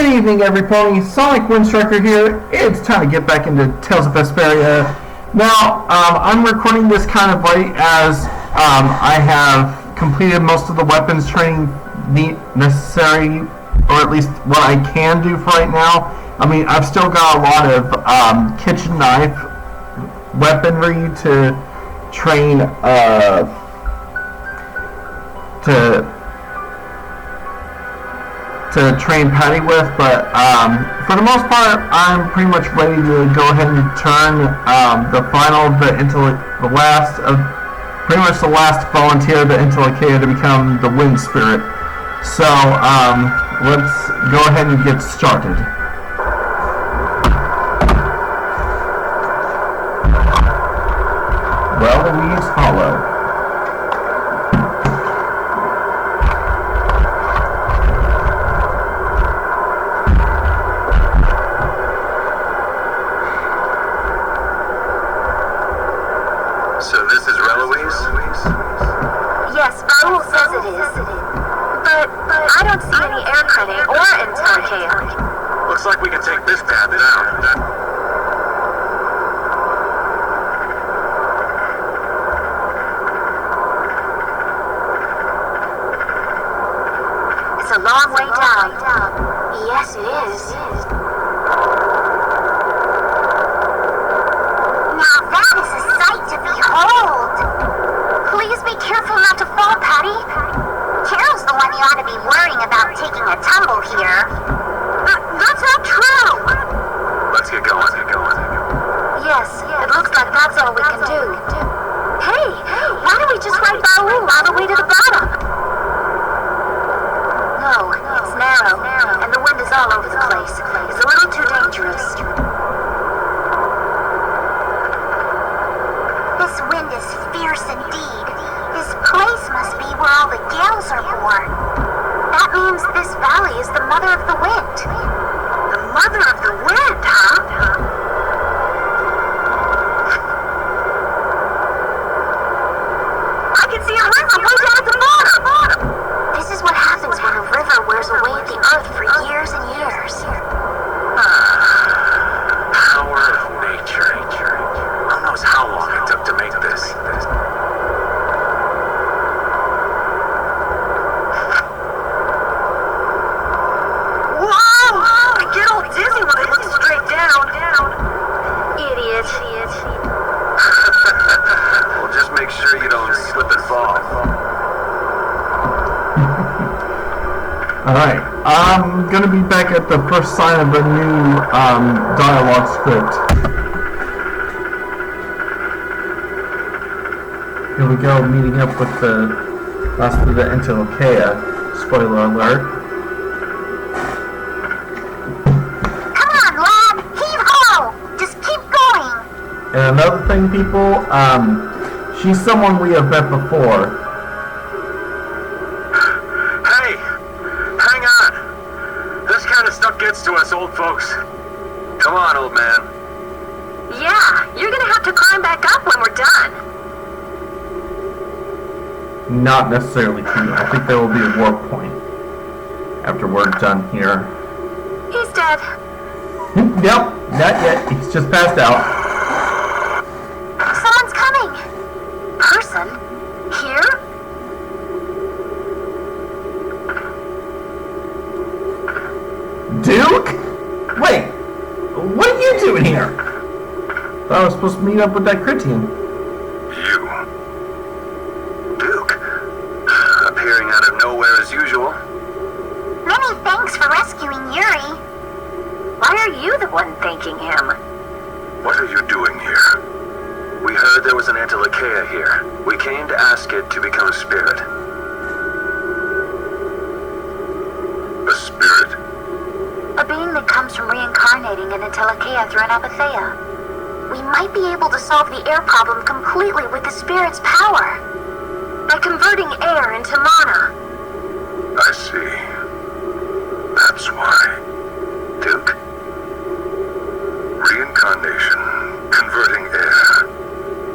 Good evening, everybody. Sonic Windstriker here. It's time to get back into Tales of Vesperia. Now, I'm recording this kind of late as I have completed most of the weapons training necessary, or at least what I can do for right now. I mean, I've still got a lot of kitchen knife weaponry to train, to train Patty with, but for the most part, I'm pretty much ready to go ahead and turn pretty much the last volunteer of the Intellicaia to become the Wind Spirit. So let's go ahead and get started. Well, the leaves follow. Looks like we can take this path down. It's a long way down. Yes, it is. Now that is a sight to behold. Please be careful not to fall, Patty. Carol's the one you ought to be worrying about taking a tumble here. That's not true! Let's get going. Yes, it looks like that's all we can do. Hey, why don't we just ride Baoru all the way to the bottom? No, it's narrow, and the wind is all over the place. It's a little too dangerous. This wind is fierce indeed. This place must be where all the gales are born. That means this valley is the mother of the wind. The mother of the wind, huh? I can see a river way down at the bottom. This is what happens when a river wears away the earth for years and years. Power of nature. Who knows how long it took to make this? Make sure you don't slip and fall. Alright, I'm gonna be back at the first sign of a new dialogue script. Here we go, meeting up with the last of the Intellicaia. Spoiler alert. Come on, lad! Heave ho! Just keep going! And another thing, people, she's someone we have met before. Hey! Hang on! This kind of stuff gets to us old folks. Come on, old man. Yeah, you're gonna have to climb back up when we're done. Not necessarily true. I think there will be a warp point after we're done here. He's dead. Nope, not yet. He's just passed out. Someone's coming! Person? Here? Duke? Wait, what are you doing here? Thought I was supposed to meet up with that Critian. You? Duke? Appearing out of nowhere as usual. Many thanks for rescuing Yuri. Why are you the one thanking him? What are you doing here? We heard there was an Intellicaia here. We came to ask it to become a spirit. A spirit? A being that comes from reincarnating an Intellicaia through an Adephagos. We might be able to solve the air problem completely with the spirit's power. By converting air into mana. I see. That's why. Duke? Reincarnation. Converting air.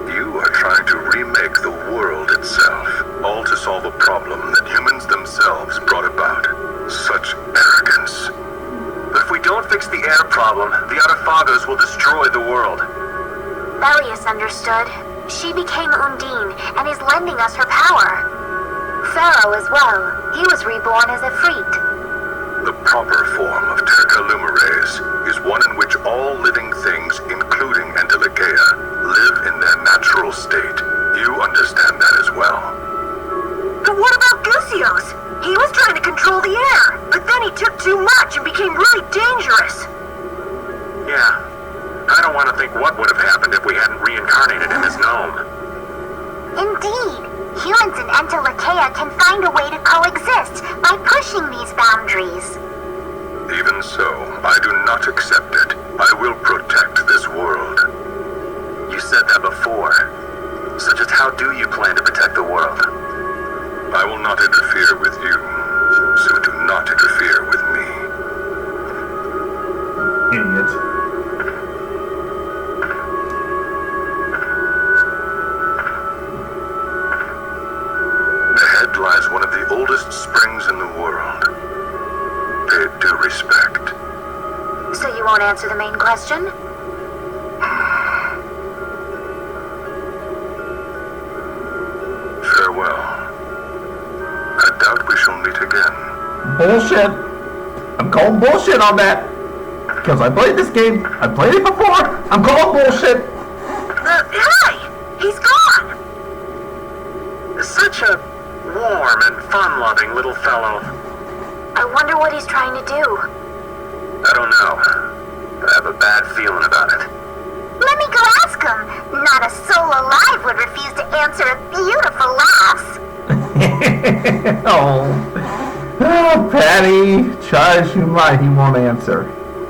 You are trying to remake the world itself, all to solve a problem that humans themselves brought about. Such arrogance. air problem, the Adephagos will destroy the world. Belius understood. She became Undine and is lending us her power. Pharaoh as well. He was reborn as a Efreet. The proper form of Terca Lumireis is one in which all living things, including Antilochea, live in their natural state. You understand that as well. But what about Gusios? He was trying to control the air, but then he took too much and became really dangerous. Yeah. I don't want to think what would have happened if we hadn't reincarnated in his gnome. Indeed. Humans in Antilochea can find a way to coexist by pushing these boundaries. Even so, I do not accept it. I will protect this world. You said that before. So just how do you plan to protect the world? I will not interfere with you, so do not interfere with me. Idiot. Ahead lies one of the oldest springs in the world. Pay it due respect. So you won't answer the main question? Farewell. I doubt we shall meet again. Bullshit. I'm calling bullshit on that. Because I played this game. I played it before. I'm calling bullshit. Hey! He's gone! Such a warm and fun-loving little fellow. I wonder what he's trying to do. I don't know, but I have a bad feeling about it. Let me go ask him. Not a soul alive would refuse to answer a beautiful laugh. Oh, Patty. Try as you might, he won't answer.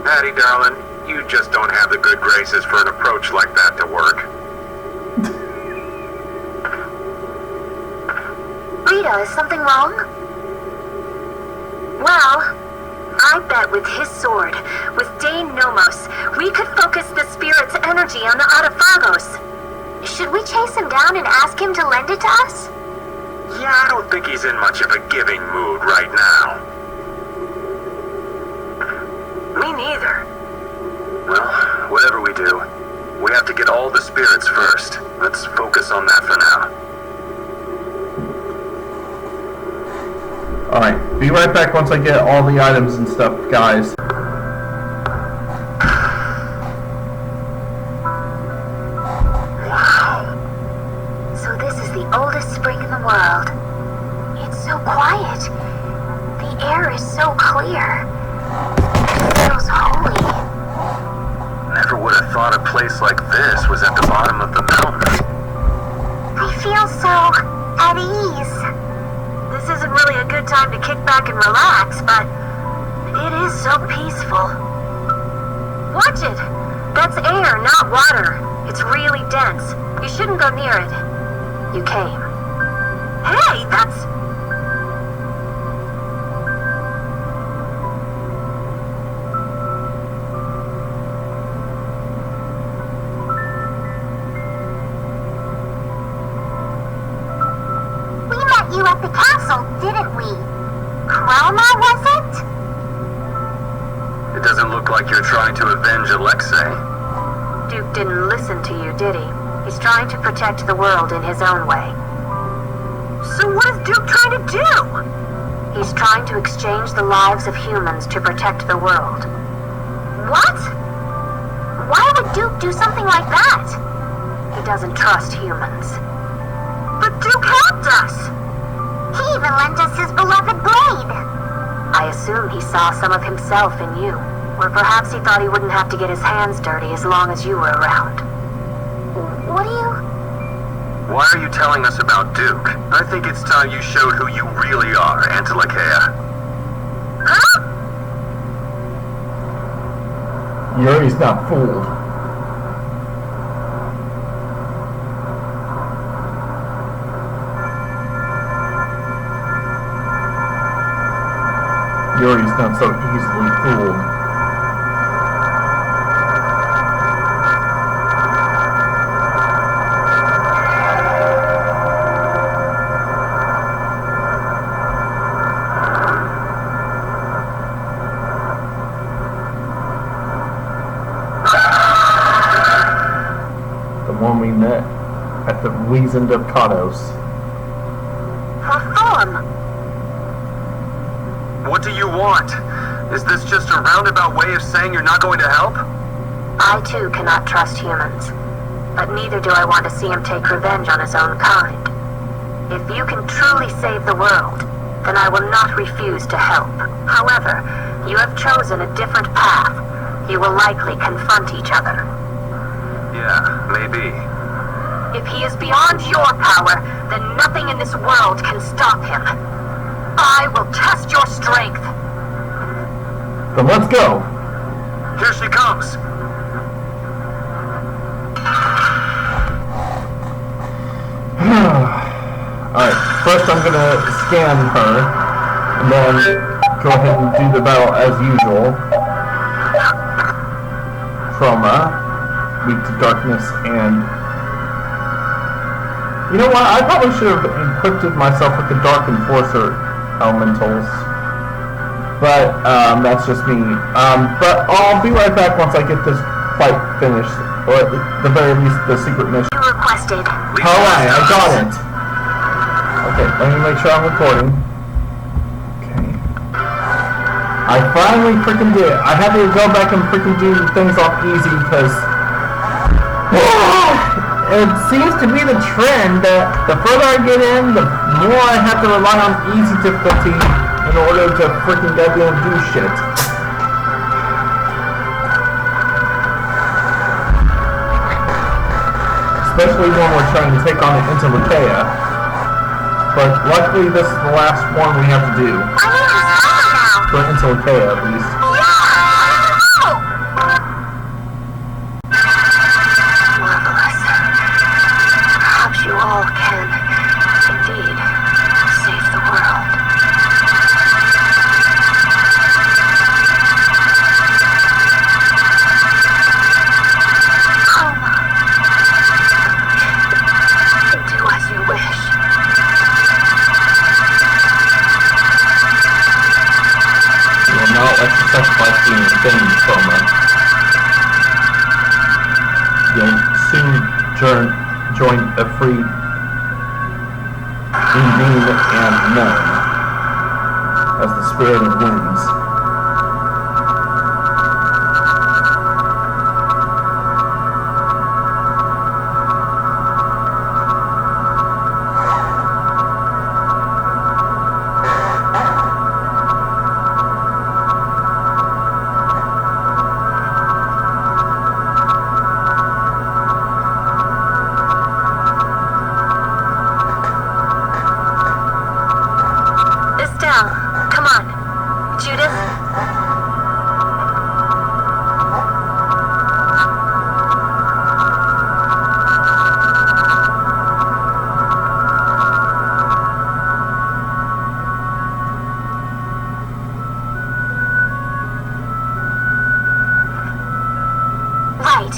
Patty, darling, you just don't have the good graces for an approach like that to work. Rita, is something wrong? Well, I bet with his sword, with Dane Nomos, we could focus the spirit's energy on the Adephagos. Should we chase him down and ask him to lend it to us? Yeah, I don't think he's in much of a giving mood right now. Me neither. Well, whatever we do, we have to get all the spirits first. Let's focus on that for now. Alright, be right back once I get all the items and stuff, guys. Wow. So this is the oldest spring in the world. It's so quiet. The air is so clear. It feels holy. Never would have thought a place like this was at the bottom of the mountain. I feel so at ease. This isn't really a good time to kick back and relax, but it is so peaceful. Watch it! That's air, not water. It's really dense. You shouldn't go near it. You came. Hey, that's... We met you at the castle, didn't we? Khroma, was it? It doesn't look like you're trying to avenge Alexei. Duke didn't listen to you, did he? He's trying to protect the world in his own way. So what is Duke trying to do? He's trying to exchange the lives of humans to protect the world. What? Why would Duke do something like that? He doesn't trust humans. But Duke helped us! He even lent us his beloved blade! I assume he saw some of himself in you. Or perhaps he thought he wouldn't have to get his hands dirty as long as you were around. What do you... Why are you telling us about Duke? I think it's time you showed who you really are, Antilochea. Huh? Yuri's not fooled. Yuri's not so easily fooled. when we met at the Adephagos. Her form. What do you want? Is this just a roundabout way of saying you're not going to help? I too cannot trust humans, but neither do I want to see him take revenge on his own kind. If you can truly save the world, then I will not refuse to help. However, you have chosen a different path. You will likely confront each other. Yeah, maybe. If he is beyond your power, then nothing in this world can stop him. I will test your strength. Then let's go. Here she comes. Alright, first I'm gonna scan her, and then go ahead and do the battle as usual. Khroma, weak to darkness, and... You know what, I probably should have equipped myself with the Dark Enforcer elementals. But, that's just me. But I'll be right back once I get this fight finished, or at the very least the secret mission. You requested. Alright, I got it. Okay, let me make sure I'm recording. Okay. I finally freaking did it. I had to go back and freaking do things off easy because it seems to be the trend that the further I get in, the more I have to rely on easy difficulty in order to freaking goddamn do shit. Especially when we're trying to take on an Terca. But luckily this is the last one we have to do. I need to stop now. For Terca at least. Marvelous. Perhaps you all can, indeed, save the world. Khroma. Do as you wish. You will not let the sacrifice be in vain, Khroma. You'll soon join a free Undine and known as the Spirit of Winds. Come on, Judith. Right.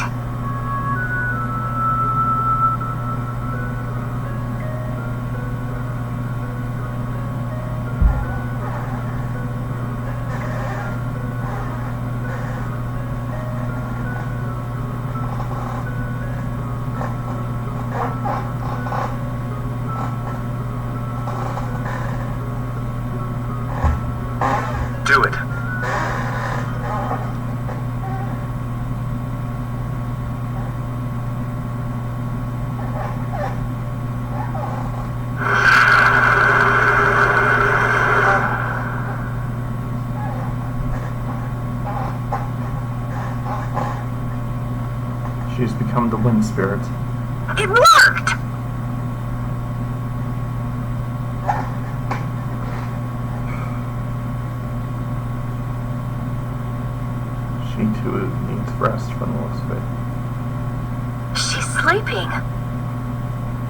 Do it. She's become the wind spirit. It worked! She too needs rest from the looks of it. She's sleeping.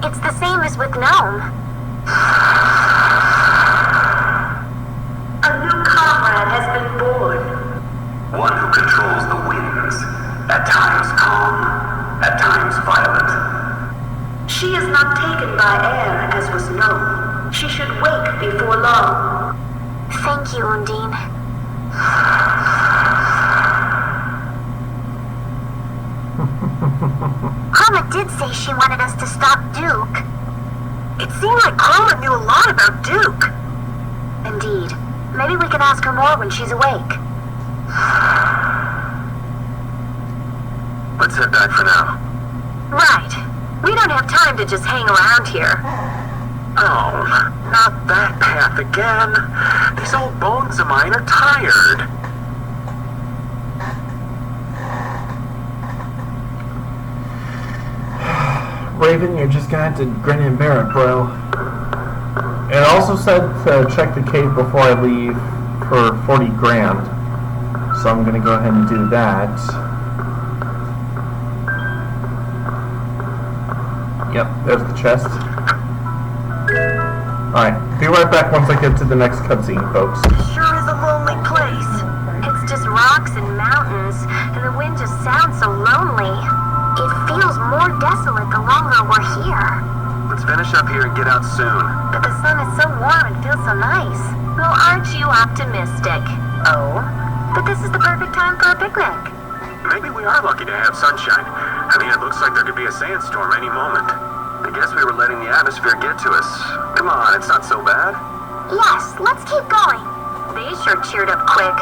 It's the same as with Gnome. A new comrade has been born. One who controls the winds. At times calm, at times violent. She is not taken by air, as was known. She should wake before long. Thank you, Undine. Khroma did did say she wanted us to stop Duke. It seemed like Khroma knew a lot about Duke. Indeed. Maybe we can ask her more when she's awake. Let's head back for now. Right. We don't have time to just hang around here. Oh, not that path again. These old bones of mine are tired. Raven, you're just gonna have to grin and bear it, bro. It also said to check the cave before I leave for 40 grand. So I'm gonna go ahead and do that. Yep, there's the chest. Alright, be right back once I get to the next cutscene, folks. Sure is a lonely place. It's just rocks and mountains, and the wind just sounds so lonely. It feels more desolate the longer we're here. Let's finish up here and get out soon. But the sun is so warm and feels so nice. Well, aren't you optimistic? Oh? But this is the perfect time for a picnic. Maybe we are lucky to have sunshine. I mean, it looks like there could be a sandstorm any moment. I guess we were letting the atmosphere get to us. Come on, it's not so bad. Yes, let's keep going. They sure cheered up quick.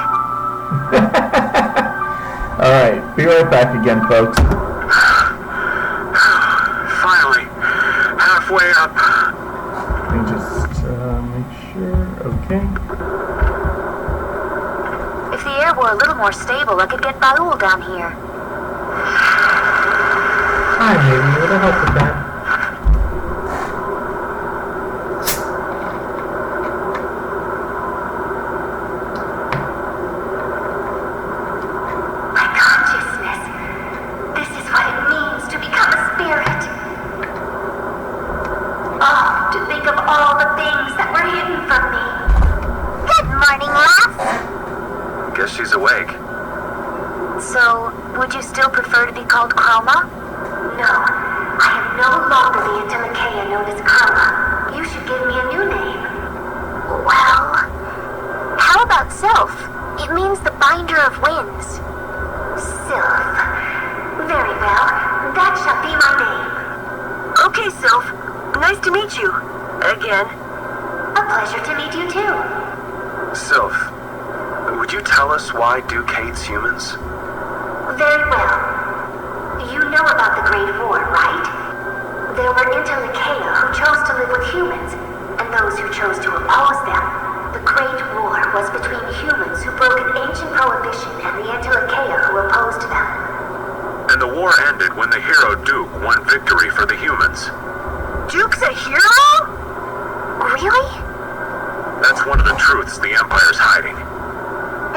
Alright, be right back again, folks. Finally, halfway up. Let me just make sure. Okay. If the air were a little more stable, I could get Baul down here. Hi, maybe it'll help with that. My consciousness. This is what it means to become a spirit. Oh, to think of all the things that were hidden from me. Good morning, lass. Guess she's awake. So, would you still prefer to be called Khroma? No, I am no longer the Antimacheia known as Khroma. You should give me a new name. Well, how about Sylph? It means the binder of winds. Sylph. Very well, that shall be my name. Okay, Sylph. Nice to meet you. Again. A pleasure to meet you too. Sylph, would you tell us why Duke hates humans? Very well. You know about the Great War, right? There were Interlacheia who chose to live with humans, and those who chose to oppose them. The Great War was between humans who broke an ancient prohibition and the Interlacheia who opposed them. And the war ended when the hero Duke won victory for the humans. Duke's a hero? Really? That's one of the truths the Empire's hiding.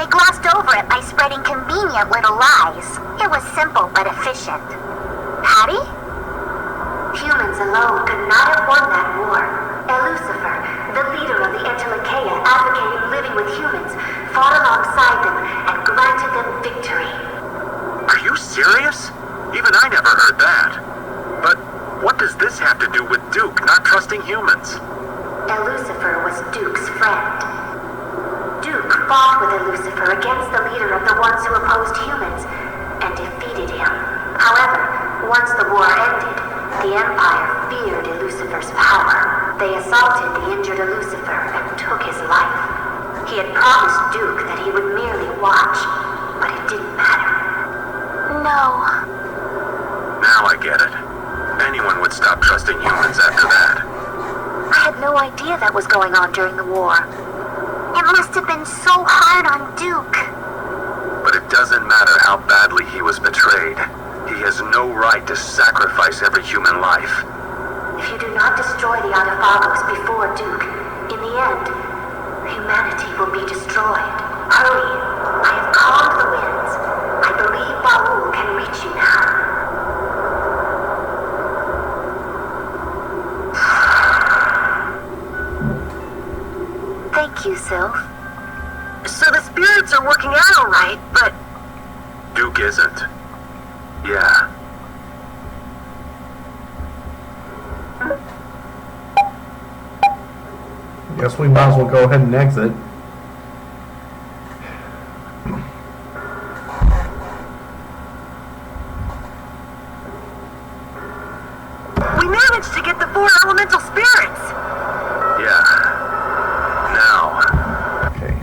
They glossed over it by spreading convenient little lies. It was simple but efficient. Patty? Humans alone could not have won that war. Lucifer, the leader of the Interlacheia advocating living with humans, fought alongside them and granted them victory. Are you serious? Even I never heard that. But what does this have to do with Duke not trusting humans? Lucifer was Duke's friend. Duke fought with Lucifer against the leader of the ones who opposed humans and defeated him. However, once the war ended, the Empire feared Lucifer's power. They assaulted the injured Lucifer and took his life. He had promised Duke that he would merely watch, but it didn't matter. No. Now I get it. Anyone would stop trusting humans after that. I had no idea that was going on during the war. It must have been so hard on Duke. But it doesn't matter how badly he was betrayed. He has no right to sacrifice every human life. If you do not destroy the Adephagos before Duke, in the end, humanity will be destroyed. Hurry. I have calmed the winds. I believe Baul can reach you now. Thank you, Sylph. So the spirits are working out all right, but... Duke isn't. Yeah. Guess we might as well go ahead and exit. 4 elemental spirits! Yeah. Now. Okay,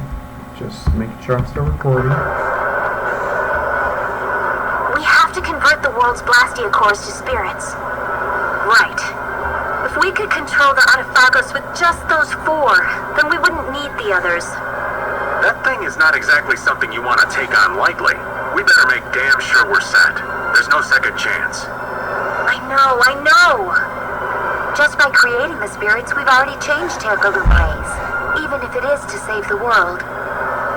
just making sure I'm still recording. We have to convert the world's Blastia cores to spirits. Right. If we could control the Adephagos with just those 4, then we wouldn't need the others. That thing is not exactly something you want to take on lightly. We better make damn sure we're set. There's no second chance. I know. Just by creating the spirits, we've already changed Terca Lumireis, even if it is to save the world.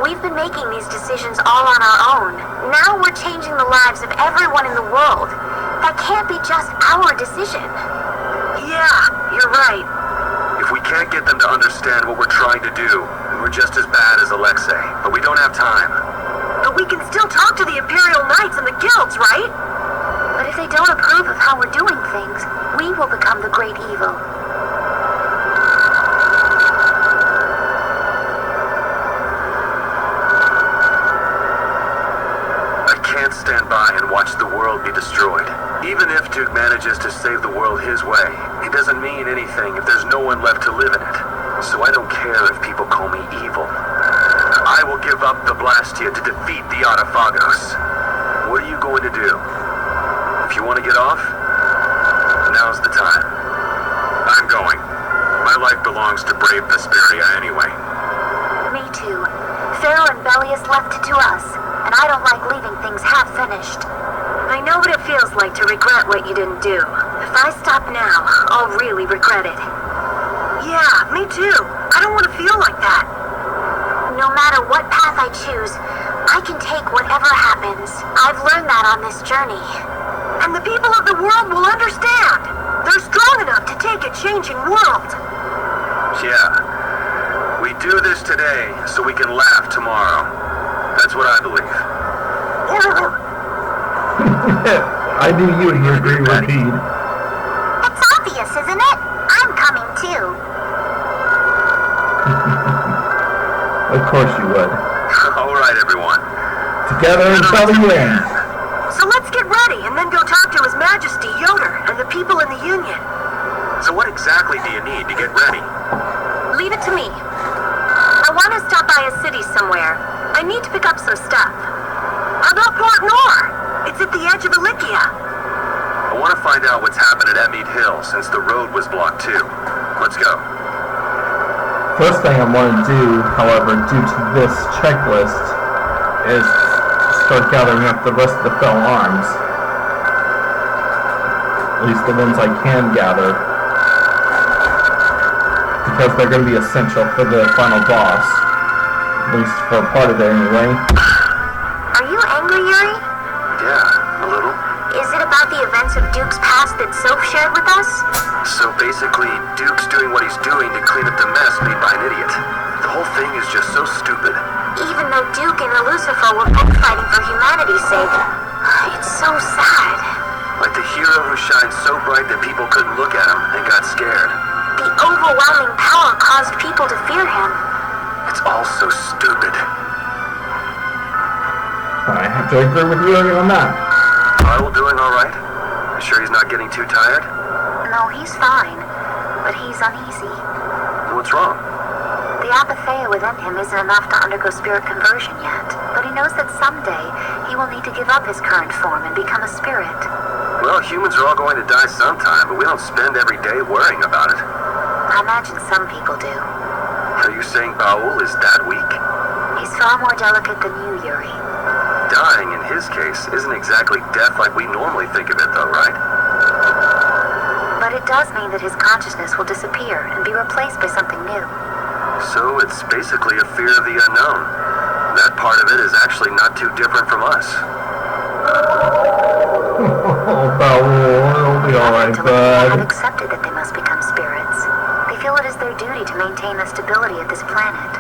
We've been making these decisions all on our own. Now we're changing the lives of everyone in the world. That can't be just our decision. Yeah, you're right. If we can't get them to understand what we're trying to do, then we're just as bad as Alexei. But we don't have time. But we can still talk to the Imperial Knights and the guilds, right? But if they don't approve of how we're doing things, we will become the great evil. I can't stand by and watch the world be destroyed. Even if Duke manages to save the world his way, it doesn't mean anything if there's no one left to live in it. So I don't care if people call me evil. I will give up the Blastia to defeat the Adephagos. What are you going to do? If you want to get off, now's the time. I'm going. My life belongs to brave Vesperia anyway. Me too. Pharaoh and Bellius left it to us, and I don't like leaving things half-finished. I know what it feels like to regret what you didn't do. If I stop now, I'll really regret it. Yeah, me too. I don't want to feel like that. No matter what path I choose, I can take whatever happens. I've learned that on this journey. And the people of the world will understand. They're strong enough to take a changing world. Yeah. We do this today so we can laugh tomorrow. That's what I believe. I knew you would agree with me. It's obvious, isn't it? I'm coming too. Of course you would. All right, everyone. Together until the end. So let's get ready and then go talk to His Majesty Yoder and the people in the Union. So what exactly do you need to get ready? Leave it to me. I want to stop by a city somewhere. I need to pick up some stuff. How about Port Nor? It's at the edge of Ilikia. I want to find out what's happened at Emmead Hill since the road was blocked too. Let's go. First thing I want to do, however, due to this checklist, is start gathering up the rest of the fell arms. At least the ones I can gather. Because they're going to be essential for the final boss. At least for a part of it anyway. Are you angry, Yuri? Yeah, a little. Is it about the events of Duke's past that Soph shared with us? So basically, Duke's doing what he's doing to clean up the mess made by an idiot. The whole thing is just so stupid. Even though Duke and Lucifer were both fighting for humanity's sake. It's so sad. Like the hero who shined so bright that people couldn't look at him and got scared. The overwhelming power caused people to fear him. It's all so stupid. I have to agree with you on that. Arl doing alright? Sure he's not getting too tired? No, he's fine. But he's uneasy. What's wrong? The apatheia within him isn't enough to undergo spirit conversion yet. But he knows that someday he will need to give up his current form and become a spirit. Well, humans are all going to die sometime, but we don't spend every day worrying about it. I imagine some people do. Are you saying Baul is that weak? He's far more delicate than you, Yuri. Dying, in his case, isn't exactly death like we normally think of it, though, right? But it does mean that his consciousness will disappear and be replaced by something new. So it's basically a fear of the unknown. That part of it is actually not too different from us. Oh, Baul, it'll be alright, Until they have bud. accepted that they must become spirits. They feel it is their duty to maintain the stability of this planet.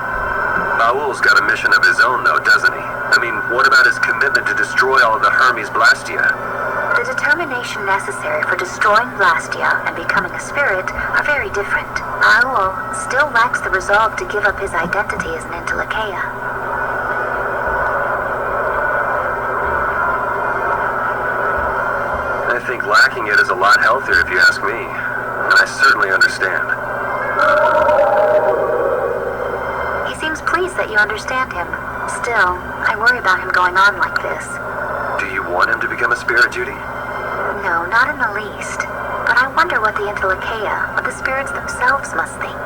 Baul's got a mission of his own, though, doesn't he? I mean, what about his commitment to destroy all of the Hermes Blastia? The determination necessary for destroying Blastia and becoming a spirit are very different. Baul still lacks the resolve to give up his identity as an Intellikeia. I think lacking it is a lot healthier, if you ask me. and I certainly understand. He seems pleased that you understand him. Still, I worry about him going on like this. Do you want him to become a spirit, Judy? No, not in the least. But I wonder what the Entelikeia, what the spirits themselves must think.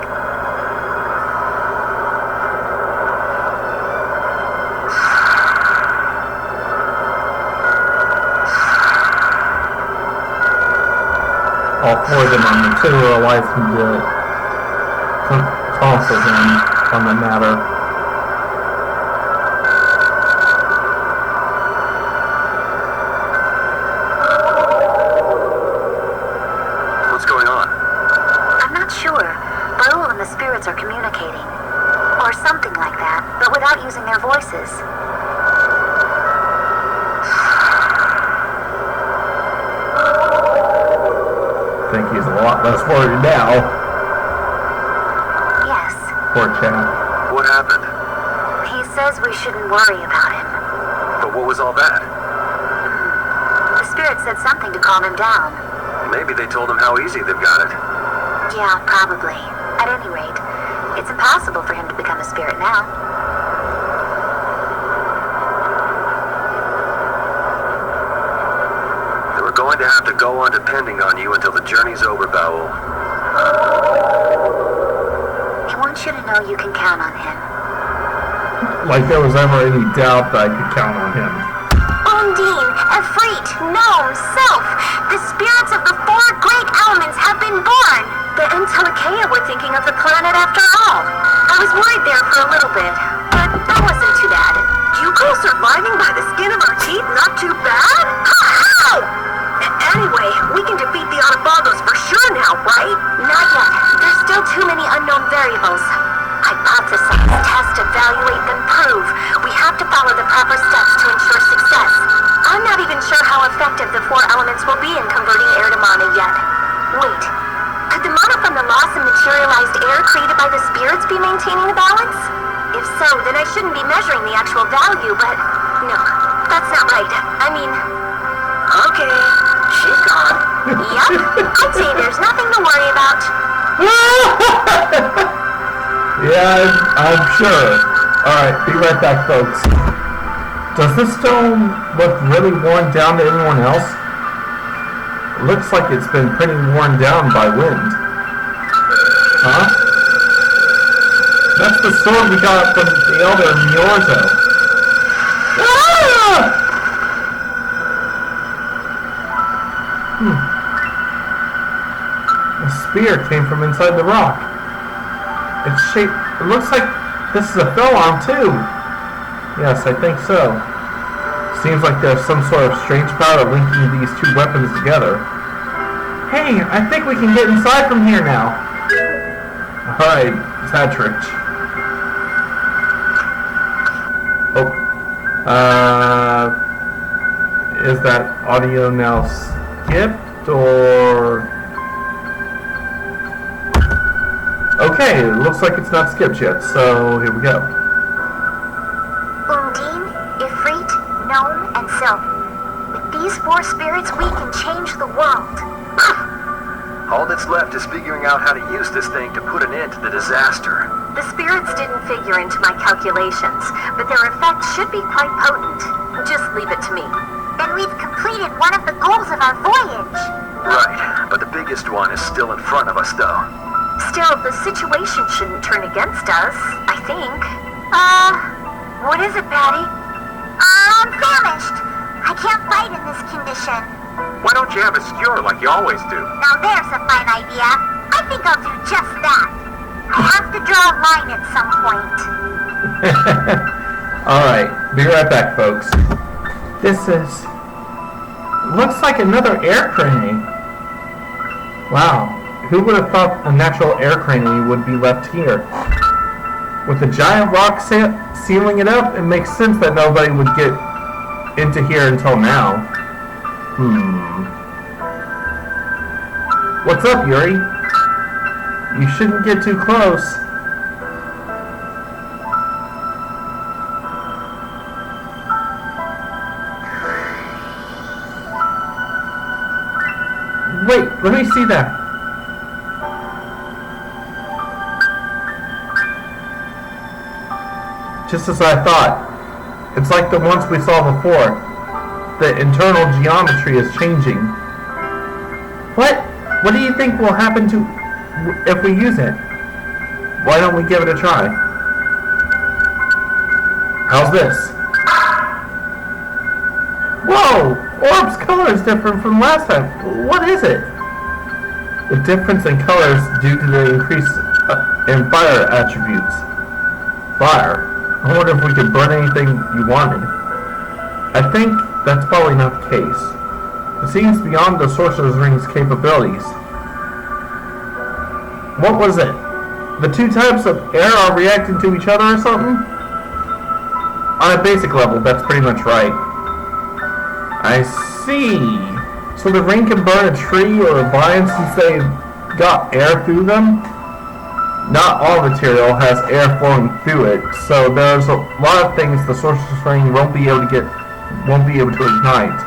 All four of them are materialized into counsel him on the matter. What's going on? I'm not sure. Raoul and the spirits are communicating. Or something like that, but without using their voices. I think he's a lot less worried now. Yes. Poor chap. What happened? He says we shouldn't worry about him. But what was all that? The spirit said something to calm him down. Maybe they told him how easy they've got it. Yeah, probably. At any rate, it's impossible for him to become a spirit now. We're going to have to go on depending on you until the journey's over, Baul. He wants you to know you can count on him. Like there was ever any doubt that I could count on him. Undine, Efreet, Gnome, Sylph, the spirits of the four great elements have been born. The Entelikeia were thinking of the planet after all. I was worried there for a little bit, but that wasn't too bad. You call surviving by the skin of our teeth not too bad? How? Anyway, we can defeat the Adephagos for sure now, right? Not yet. There's still too many unknown variables. Hypothesize, test, evaluate, then prove. We have to follow the proper steps to ensure success. I'm not even sure how effective the four elements will be in converting air to mana yet. Wait, could the mana from the loss in materialized air created by the spirits be maintaining the balance? If so, then I shouldn't be measuring the actual value, but no, that's not right. I mean, okay, she's gone. Yup, I'd say there's nothing to worry about. Yeah, I'm sure. Alright, be right back, folks. Does this stone look really worn down to anyone else? It looks like it's been pretty worn down by wind. Huh? That's the sword we got from the Elder Miorzo. Ah! The spear came from inside the rock. It's shaped... It looks like this is a fell arm, too. Yes, I think so. Seems like there's some sort of strange power linking these two weapons together. Hey, I think we can get inside from here now. Alright, Zadrich. Oh. Is that audio now skipped, or... Okay, it looks like it's not skipped yet, so here we go. Undine, Efreet, Gnome, and Sylph. With these four spirits, we can change the world. All that's left is figuring out how to use this thing to put an end to the disaster. The spirits didn't figure into my calculations, but their effects should be quite potent. Just leave it to me. Then we've completed one of the goals of our voyage. Right, but the biggest one is still in front of us, though. Still, the situation shouldn't turn against us, I think. What is it, Patty? I'm famished. I can't fight in this condition. Why don't you have a skewer like you always do? Now there's a fine idea. I think I'll do just that. I have to draw a line at some point. Alright, be right back, folks. This is... looks like another air crane. Wow. Who would have thought a natural air crane would be left here? With a giant rock sealing it up, it makes sense that nobody would get into here until now. What's up, Yuri? You shouldn't get too close. Wait, let me see that. just as I thought. It's like the ones we saw before. The internal geometry is changing. What? What do you think will happen to if we use it? Why don't we give it a try? How's this? Whoa! Orb's color is different from last time. What is it? The difference in color is due to the increase in fire attributes. Fire? I wonder if we could burn anything you wanted. I think that's probably not the case. It seems beyond the Sorcerer's Ring's capabilities. What was it? The two types of air are reacting to each other or something? On a basic level, that's pretty much right. I see. So the ring can burn a tree or a vine since they got air through them? Not all material has air flowing through it, so there's a lot of things the Sorcerer's Ring won't be able to ignite.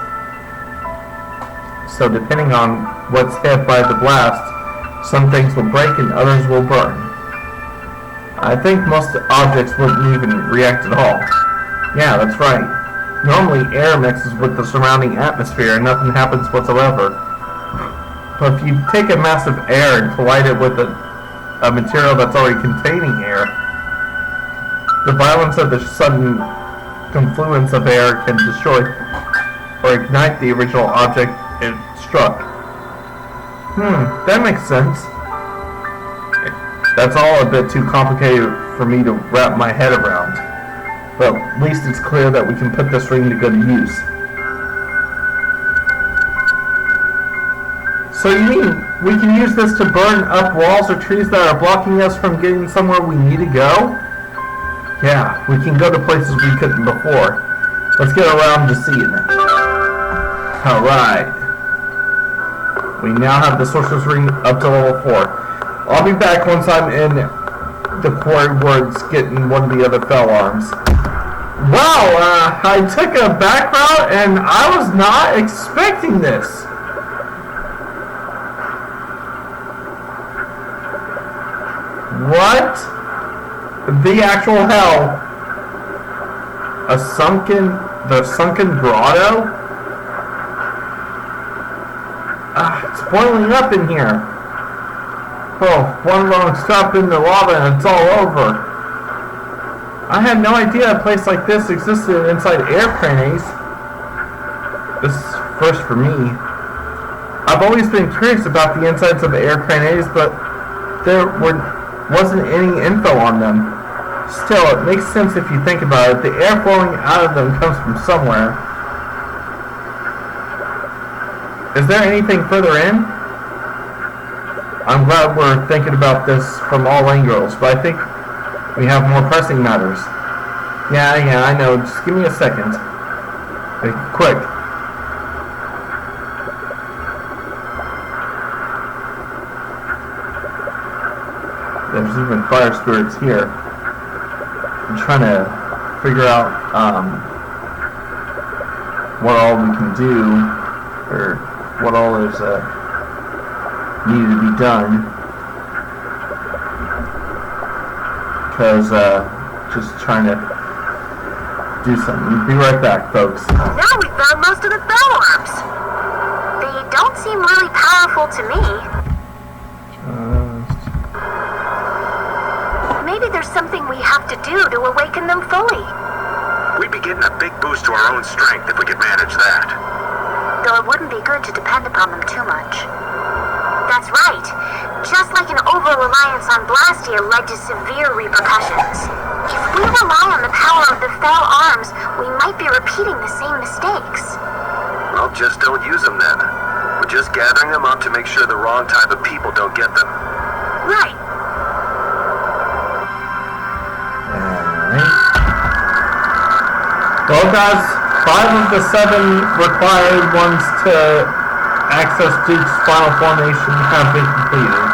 So depending on what's hit by the blast, some things will break and others will burn. I think most objects wouldn't even react at all. Yeah, that's right. Normally air mixes with the surrounding atmosphere and nothing happens whatsoever. But if you take a mass of air and collide it with a material that's already containing air, the violence of the sudden confluence of air can destroy or ignite the original object it struck. That makes sense. That's all a bit too complicated for me to wrap my head around. But at least it's clear that we can put this ring to good use. So you mean we can use this to burn up walls or trees that are blocking us from getting somewhere we need to go? Yeah, we can go to places we couldn't before. Let's get around to see it now. Alright. We now have the Sorcerer's Ring up to level 4. I'll be back once I'm in the quarry woods getting one of the other fell arms. Wow, I took a back route and I was not expecting this. What the actual hell? The sunken grotto? It's boiling up in here. Oh, one wrong step in the lava and it's all over. I had no idea a place like this existed inside air cranes. This is first for me. I've always been curious about the insides of air cranes, but there wasn't any info on them. Still, it makes sense if you think about it. The air flowing out of them comes from somewhere. Is there anything further in? I'm glad we're thinking about this from all angles, but I think we have more pressing matters. Yeah, I know. Just give me a second. Hey, quick. There's even fire spirits here. I'm trying to figure out what all we can do, or what all is needed to be done. Because just trying to do something. Be right back, folks. Now we found most of the fell arms. They don't seem really powerful to me. Maybe there's something we have to do to awaken them fully. We'd be getting a big boost to our own strength if we could manage that. Though it wouldn't be good to depend upon them too much. That's right. Just like an over-reliance on Blastia led to severe repercussions. If we rely on the power of the fell arms, we might be repeating the same mistakes. Well, just don't use them then. We're just gathering them up to make sure the wrong type of people don't get them. Right. Well, guys, 5 of the 7 required ones to access Duke's final formation have been completed.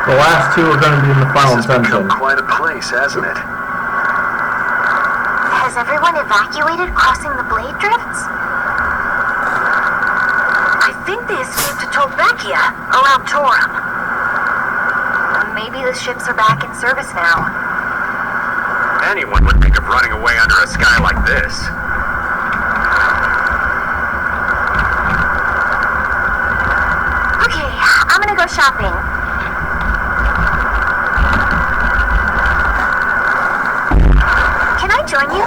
The last 2 are going to be in the final This has dungeon. become quite a place, hasn't it? Has everyone evacuated crossing the blade drifts? I think they escaped to Tolbekia, around Torum. Maybe the ships are back in service now. Anyone would think of running away under a sky like this. Okay, I'm gonna go shopping. Can I join you?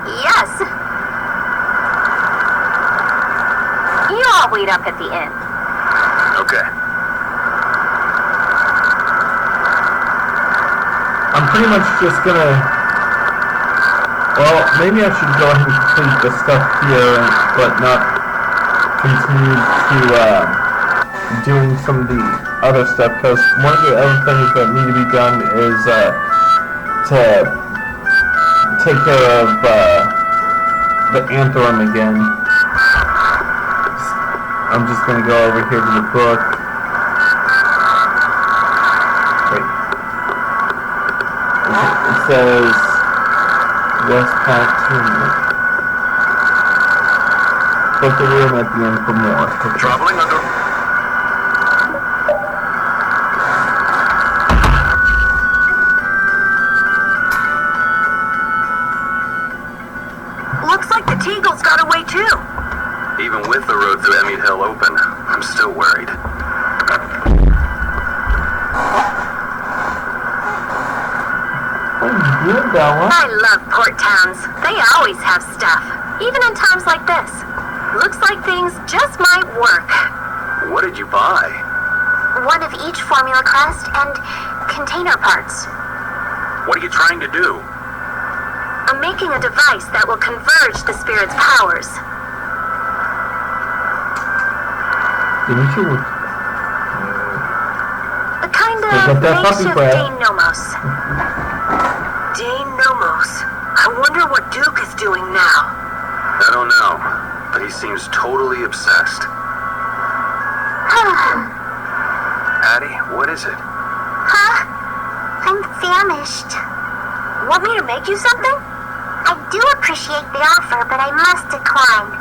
Yes. You all wait up at the inn. Okay. I'm pretty much just gonna... Well, maybe I should go ahead and complete the stuff here, but not continue to, doing some of the other stuff, because one of the other things that need to be done is, to take care of, the Anthem again. I'm just gonna go over here to the book. Wait. It says Westpac book the room at the end for more. Traveling under... Looks like the Teagle's got away too. Even with the road through Emmy Hill open, I'm still worried. What are you doing, Bella? I love port towns. They always have stuff, even in times like this. Looks like things just might work. What did you buy? One of each formula crest and container parts. What are you trying to do? I'm making a device that will converge the spirit's powers. Didn't you? A kind Look at of that puppy, makeshift Brad. Dane Nomos. Dane Nomos. I wonder what Duke is doing now. I don't know, but he seems totally obsessed. Addie, what is it? Huh? I'm famished. Want me to make you something? I do appreciate the offer, but I must decline.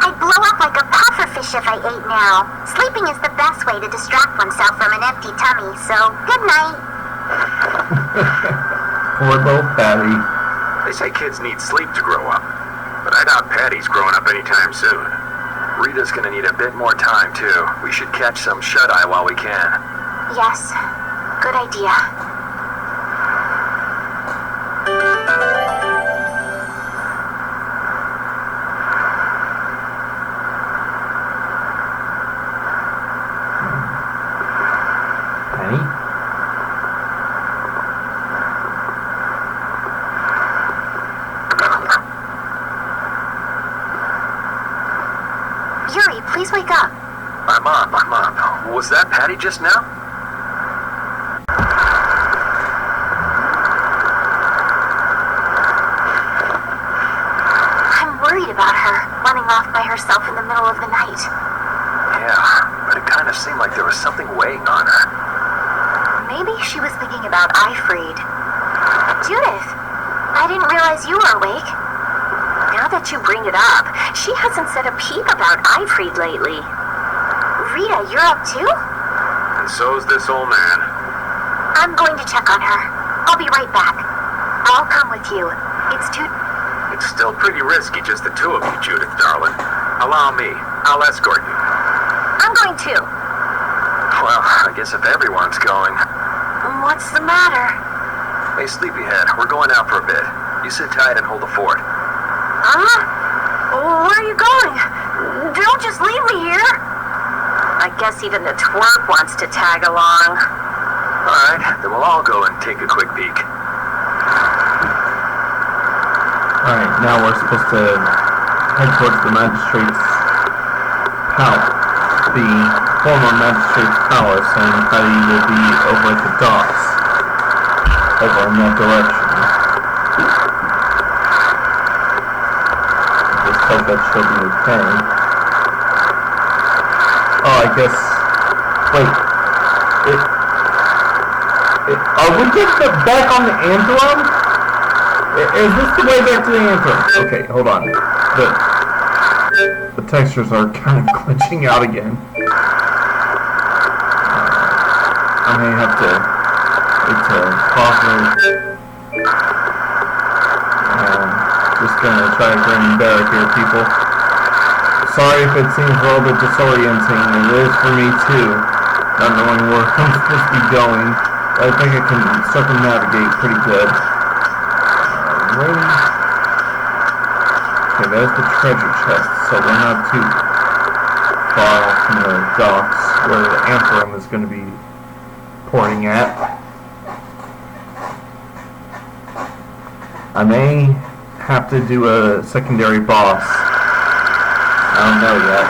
I'd blow up like a pufferfish if I ate now. Sleeping is the best way to distract oneself from an empty tummy, so good night. Poor little Patty. They say kids need sleep to grow up, but I doubt Patty's growing up anytime soon. Rita's gonna need a bit more time, too. We should catch some shut-eye while we can. Yes, good idea. Penny? Yuri, please wake up. I'm up. Was that Patty just now? I'm worried about her, running off by herself in the middle of the night. Yeah, but it kind of seemed like there was something weighing on her. Maybe she was thinking about Ifried. Judith, I didn't realize you were awake. Now that you bring it up, she hasn't said a peep about Ifried lately. Rita, you're up too? And so's this old man. I'm going to check on her. I'll be right back. I'll come with you. It's too... It's still pretty risky, just the two of you, Judith, darling. Allow me. I'll escort you. I'm going too. Well, I guess if everyone's going... What's the matter? Hey, sleepyhead, we're going out for a bit. You sit tight and hold the fort. Huh? Where are you going? Don't just leave me here. I guess even the twerp wants to tag along. Alright, then we'll all go and take a quick peek. Alright, now we're supposed to head towards the magistrate's house. The former magistrate's palace, and Patty will be over at the docks. Over in that direction. Just hope that she'll be okay. Oh, I guess... Wait. Are we getting back on the Anthem? Is this the way back to the Anthem? Okay, hold on. The textures are kind of glitching out again. I may have to It's a coffin. Just gonna try to bring you back here, people. Sorry if it seems a little bit disorienting. It is for me too, not knowing where I'm supposed to be going. But I think I can circumnavigate pretty good. Okay, there's the treasure chest, so we're not too far off from the docks where the Amphirum is going to be porting at. I may have to do a secondary boss. I don't know yet.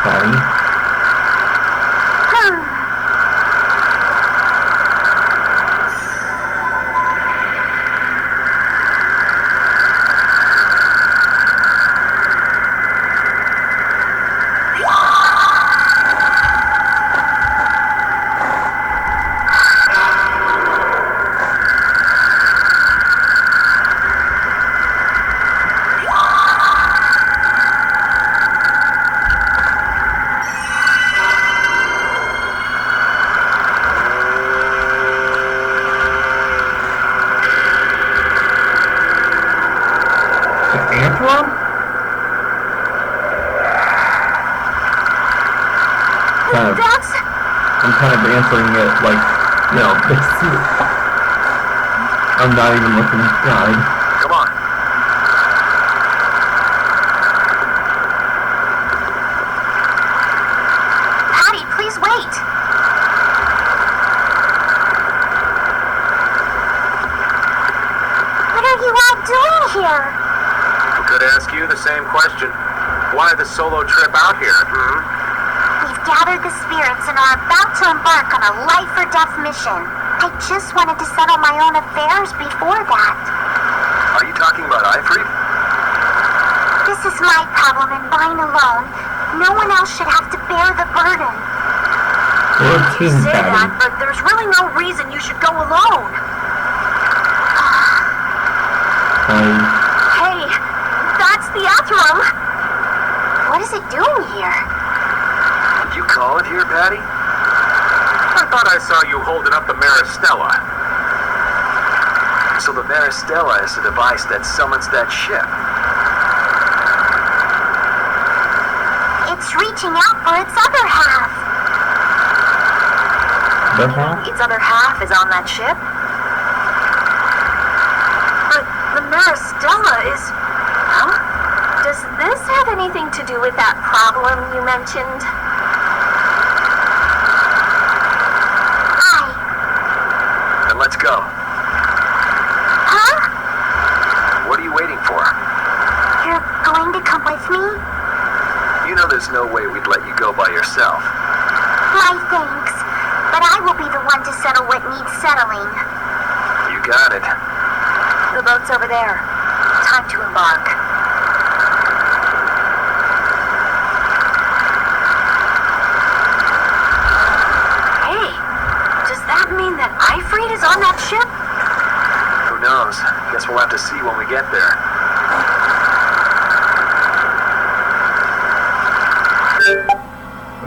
Patty? I'm kind of answering it like, you know, I'm not even looking at the guide. Come on. Patty, please wait. What are you all doing here? We could ask you the same question. Why the solo trip out here, We've gathered the spirits and are about to embark on a life-or-death mission. I just wanted to settle my own affairs before that. Are you talking about Ifrit? This is my problem and mine alone. No one else should have to bear the burden. We're a You team, say that, Patty. but there's really no reason you should go alone. Hey, that's the Atherum. What is it doing here? Did you call it here, Patty? I thought I saw you holding up the Maristella. So the Maristella is the device that summons that ship. It's reaching out for its other half. Its other half is on that ship? But the Maristella is... Huh? Does this have anything to do with that problem you mentioned? Then let's go. Huh? What are you waiting for? You're going to come with me? You know there's no way we'd let you go by yourself. My thanks. But I will be the one to settle what needs settling. You got it. The boat's over there. Time to embark. Hey, does that mean that Ifrit is on that ship? Who knows? Guess we'll have to see when we get there.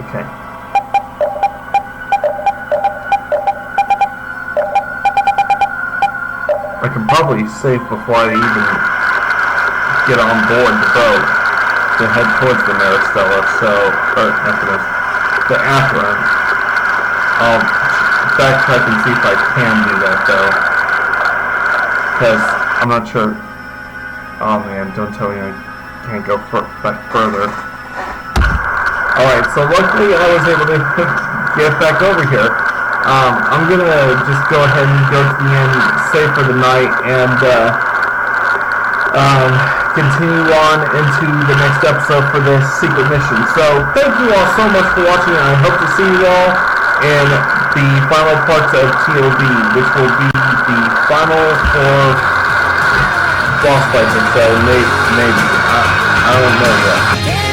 Okay. I can probably save before I even get on board the boat to head towards the Maristella, or not the Atherum. I'll backtrack and see if I can do that though, because I'm not sure. Oh man, don't tell me I can't go back further. Alright, so luckily I was able to get back over here. I'm gonna just go ahead and go to the end, save for the night, and continue on into the next episode for this secret mission. So, thank you all so much for watching, and I hope to see you all in the final parts of TOB, which will be the final for boss fighting, so maybe. I don't know yet.